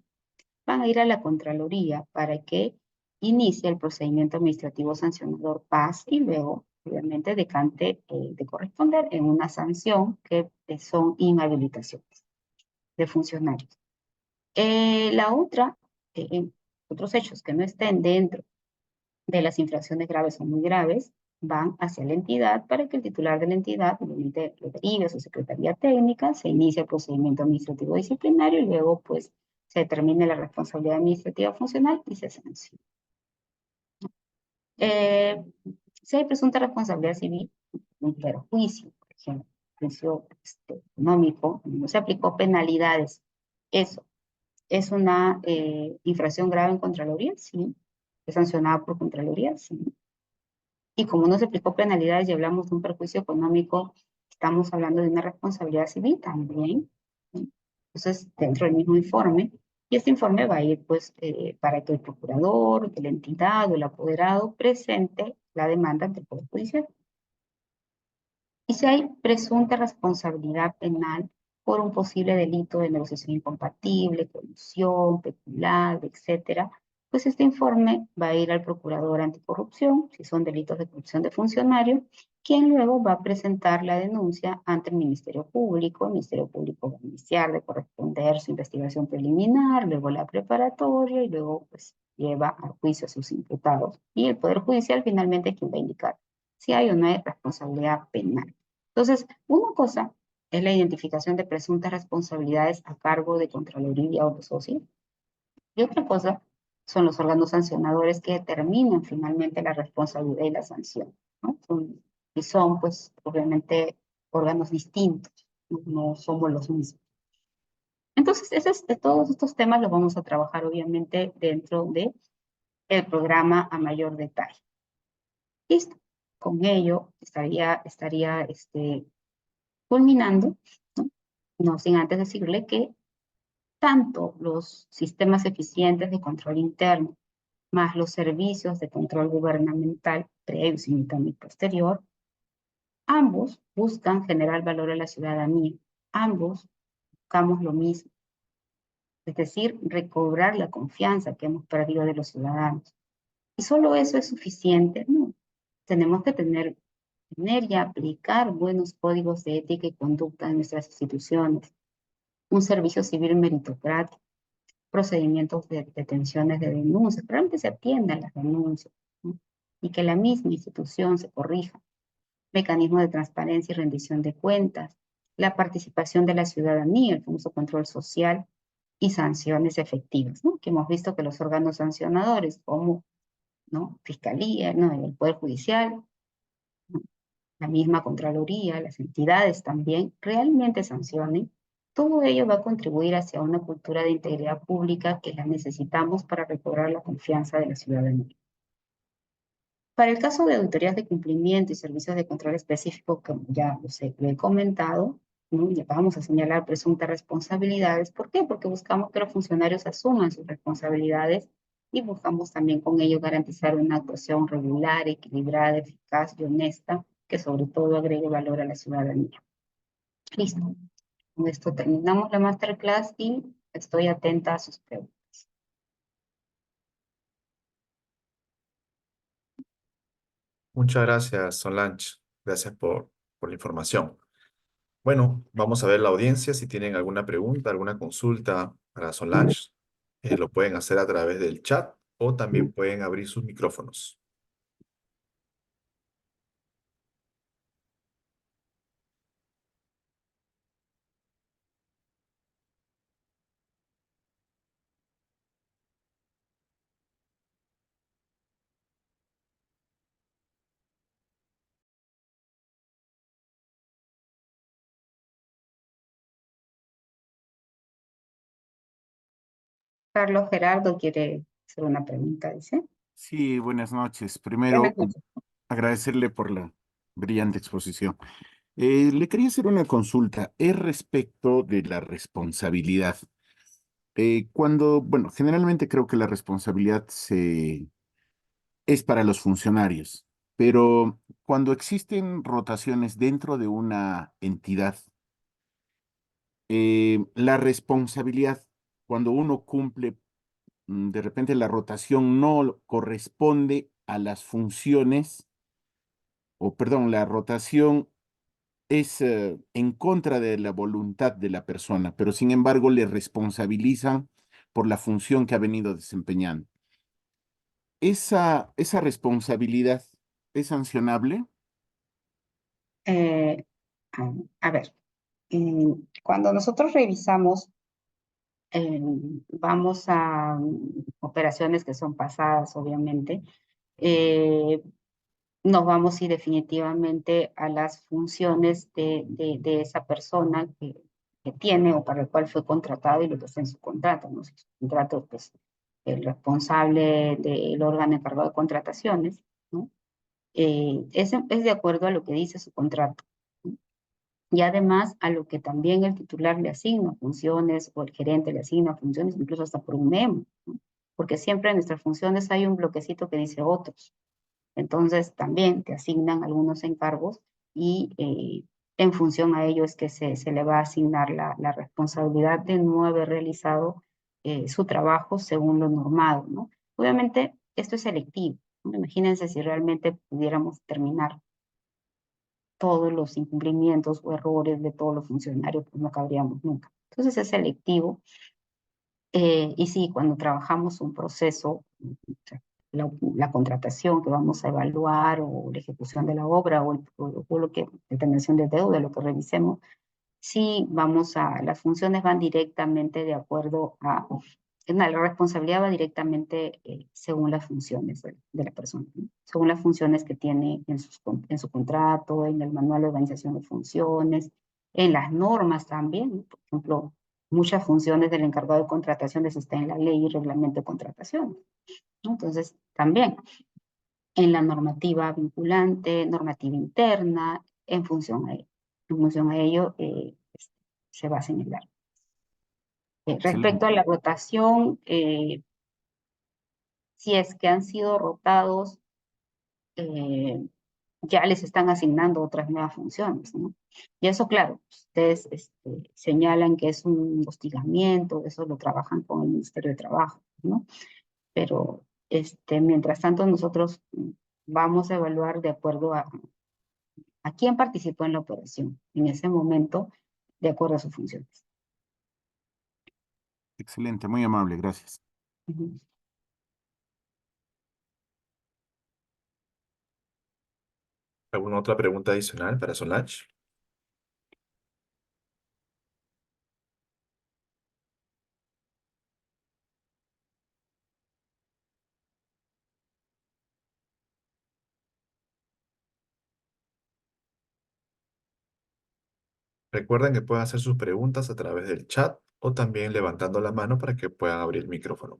van a ir a la Contraloría para que inicie el procedimiento administrativo sancionador PAS y luego, obviamente, decante de corresponder en una sanción que son inhabilitaciones de funcionarios. La otra, otros hechos que no estén dentro de las infracciones graves o muy graves, van hacia la entidad para que el titular de la entidad lo derive a su secretaría técnica, se inicia el procedimiento administrativo disciplinario y luego pues se determine la responsabilidad administrativa funcional y se sanciona. Si hay presunta responsabilidad civil, un perjuicio, por ejemplo, juicio económico, no se aplicó penalidades, eso es una infracción grave en Contraloría, sí. Es sancionada por Contraloría, sí. Y como no se aplicó penalidades y hablamos de un perjuicio económico, estamos hablando de una responsabilidad civil también, ¿sí? Entonces, dentro del mismo informe, y este informe va a ir pues para que el procurador de la entidad o el apoderado presente la demanda ante el Poder Judicial. y si hay presunta responsabilidad penal por un posible delito de negociación incompatible, colusión, peculado, etcétera, pues este informe va a ir al procurador anticorrupción, si son delitos de corrupción de funcionario, quien luego va a presentar la denuncia ante el Ministerio Público va a iniciar de corresponder su investigación preliminar, luego la preparatoria y luego pues lleva a juicio a sus imputados y el Poder Judicial finalmente quien va a indicar si hay o no hay responsabilidad penal. Entonces, una cosa es la identificación de presuntas responsabilidades a cargo de Contraloría o los socios, y otra cosa son los órganos sancionadores que determinan finalmente la responsabilidad y la sanción, ¿no? Y son, pues, obviamente, órganos distintos, no, no somos los mismos. Entonces, todos estos temas los vamos a trabajar, obviamente, dentro del programa a mayor detalle. Listo. Con ello estaría culminando, ¿no? No sin antes decirle que tanto los sistemas eficientes de control interno más los servicios de control gubernamental previo, simultáneo y posterior, ambos buscan generar valor a la ciudadanía. Ambos buscamos lo mismo, es decir, recobrar la confianza que hemos perdido de los ciudadanos. ¿Y solo eso es suficiente? No. Tenemos que tener y aplicar buenos códigos de ética y conducta en nuestras instituciones, un servicio civil meritocrático, procedimientos de detenciones de denuncias, realmente se atiendan las denuncias, ¿no? Y que la misma institución se corrija, mecanismos de transparencia y rendición de cuentas, la participación de la ciudadanía, el famoso control social y sanciones efectivas, ¿no? Que hemos visto que los órganos sancionadores como, ¿no? Fiscalía, ¿no? El Poder Judicial, ¿no? La misma Contraloría, las entidades también realmente sancionen. Todo ello va a contribuir hacia una cultura de integridad pública que la necesitamos para recobrar la confianza de la ciudadanía. Para el caso de auditorías de cumplimiento y servicios de control específico, como ya lo he comentado, ¿no? Ya vamos a señalar presuntas responsabilidades. ¿Por qué? Porque buscamos que los funcionarios asuman sus responsabilidades y buscamos también con ello garantizar una actuación regular, equilibrada, eficaz y honesta, que sobre todo agregue valor a la ciudadanía. Listo. Con esto terminamos la masterclass y estoy atenta a sus preguntas. Muchas gracias, Solange. Gracias por la información. Bueno, vamos a ver la audiencia. Si tienen alguna pregunta, alguna consulta para Solange, lo pueden hacer a través del chat o también pueden abrir sus micrófonos. Carlos Gerardo quiere hacer una pregunta, dice. Sí, buenas noches. Primero, Buenas noches. agradecerle por la brillante exposición. Le quería hacer una consulta. Es respecto de la responsabilidad. Bueno, generalmente creo que la responsabilidad es para los funcionarios, pero cuando existen rotaciones dentro de una entidad, la responsabilidad, cuando uno cumple, de repente la rotación no corresponde a las funciones o perdón, la rotación es en contra de la voluntad de la persona, pero sin embargo le responsabilizan por la función que ha venido desempeñando. Esa responsabilidad es sancionable. Eh, a, a ver, cuando nosotros revisamos, vamos a operaciones que son pasadas, obviamente, eh, nos vamos y definitivamente a las funciones de esa persona que tiene o para el cual fue contratado y lo que está en su contrato, ¿no? Si su contrato, pues, el responsable del órgano encargado de contrataciones, ¿no? Es de acuerdo a lo que dice su contrato, ¿no? Y además a lo que también el titular le asigna funciones o el gerente le asigna funciones, incluso hasta por un memo, ¿no? Porque siempre en nuestras funciones hay un bloquecito que dice otros. Entonces también te asignan algunos encargos y en función a ello es que se le va a asignar la responsabilidad de no haber realizado su trabajo según lo normado, ¿no? Obviamente, esto es selectivo, ¿no? Imagínense si realmente pudiéramos terminar todos los incumplimientos o errores de todos los funcionarios, pues no cabríamos nunca. Entonces es selectivo. Y sí, cuando trabajamos un proceso, o sea, la contratación que vamos a evaluar o la ejecución de la obra o lo que, determinación de deuda, lo que revisemos, sí vamos las funciones van directamente de acuerdo la responsabilidad va directamente según las funciones de la persona, ¿no? Según las funciones que tiene en su contrato, en el manual de organización de funciones, en las normas también, ¿no? Por ejemplo, muchas funciones del encargado de contrataciones están en la ley y reglamento de contratación, ¿no? Entonces, también en la normativa vinculante, normativa interna, en función a ello. En función a ello, se va a señalar. Respecto a Excelente. la rotación, si es que han sido rotados, ya les están asignando otras nuevas funciones, ¿no? Y eso, claro, ustedes señalan que es un hostigamiento, eso lo trabajan con el Ministerio de Trabajo, ¿no? Pero mientras tanto nosotros vamos a evaluar de acuerdo a quién participó en la operación en ese momento, de acuerdo a sus funciones. Excelente, muy amable, gracias. Ujú. ¿Alguna otra pregunta adicional para Solange? Recuerden que pueden hacer sus preguntas a través del chat o también levantando la mano para que puedan abrir el micrófono.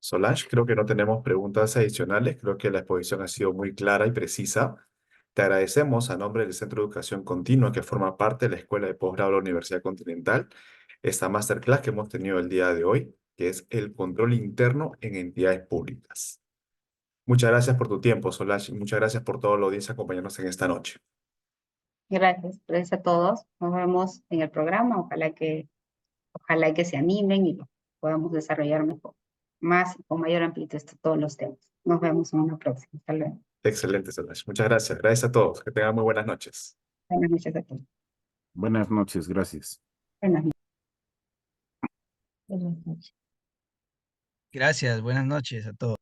Solange, creo que no tenemos preguntas adicionales. Creo que la exposición ha sido muy clara y precisa. Te agradecemos a nombre del Centro de Educación Continua que forma parte de la Escuela de Posgrado de la Universidad Continental esta masterclass que hemos tenido el día de hoy, que es el control interno en entidades públicas. Muchas gracias por tu tiempo, Solange, y muchas gracias por toda la audiencia acompañarnos en esta noche. Gracias a todos. Nos vemos en el programa. Ojalá que se animen y lo podamos desarrollar mejor, más con mayor amplitud todos los temas. Nos vemos en una próxima. Hasta luego. Excelente, Solange. Muchas gracias. Gracias a todos. Que tengan muy buenas noches. Buenas noches a todos. Buenas noches, gracias. Buenas noches. Buenas noches. Gracias, buenas noches a todos.